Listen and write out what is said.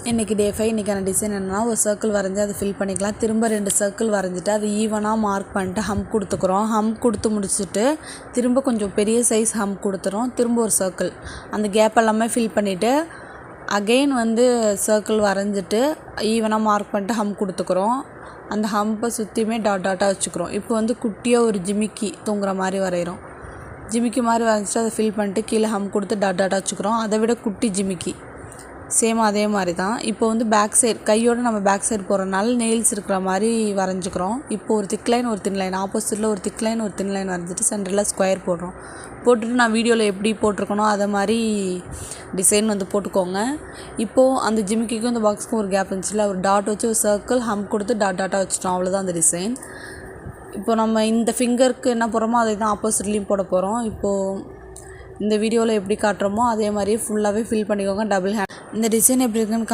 இன்றைக்கி டே 5. இன்றைக்கான டிசைன் என்னென்னா, ஒரு சர்க்கிள் வரைஞ்சி அதை ஃபில் பண்ணிக்கலாம். திரும்ப 2 சர்க்கிள் வரைஞ்சிட்டு அது ஈவனாக மார்க் பண்ணிட்டு ஹம்ப் கொடுத்துக்குறோம். ஹம்ப் கொடுத்து முடிச்சுட்டு திரும்ப கொஞ்சம் பெரிய சைஸ் ஹம்ப் கொடுத்துறோம். திரும்ப ஒரு சர்க்கிள் அந்த கேப் எல்லாமே ஃபில் பண்ணிவிட்டு அகெயின் சர்க்கிள் வரைஞ்சிட்டு ஈவனாக மார்க் பண்ணிட்டு ஹம்ப் கொடுத்துக்குறோம். அந்த ஹம்பை சுற்றியுமே டாட்டாக வச்சுக்கிறோம். இப்போ குட்டியாக ஒரு ஜிமிக்கி தொங்குற மாதிரி வரைகிறோம். ஜிமிக்கி மாதிரி வரைஞ்சிட்டு அதை ஃபில் பண்ணிட்டு கீழே ஹம்ப் கொடுத்து டாட்டாக வச்சுக்கிறோம். அதை விட குட்டி ஜிமிக்கி சேம் அதே மாதிரி தான். இப்போ பேக் சைடு கையோடு நம்ம பேக் சைடு போகிறனால நெயில்ஸ் இருக்கிற மாதிரி வரைஞ்சிக்கிறோம். இப்போ ஒரு திக் லைன் ஒரு தின் லைன் ஆப்போசிட்டில் ஒரு திக் லைன் ஒரு தின் லைன் வரைஞ்சிட்டு சென்டரில் ஸ்கொயர் போடுறோம். போட்டுட்டு நான் வீடியோவில் எப்படி போட்டிருக்கணும் அதை மாதிரி டிசைன் போட்டுக்கோங்க. இப்போது அந்த ஜிமிக்கிக்கும் அந்த பாக்ஸுக்கும் ஒரு கேப் இருந்துச்சுல, ஒரு டாட் வச்சு ஒரு சர்க்கிள் ஹம்ப் கொடுத்து டாட்டாக வச்சுட்டோம். அவ்வளோதான் அந்த டிசைன். இப்போ நம்ம இந்த ஃபிங்கருக்கு என்ன போடுறோமோ அதை தான் ஆப்போசிட்லேயும் போட போகிறோம். இப்போது இந்த வீடியோவில் எப்படி காட்டுறோமோ அதே மாதிரியே ஃபுல்லாகவே ஃபில் பண்ணிக்கோங்க. டபுள் ஹேண்ட் இந்த டிசைன் எப்படி இருக்குன்னு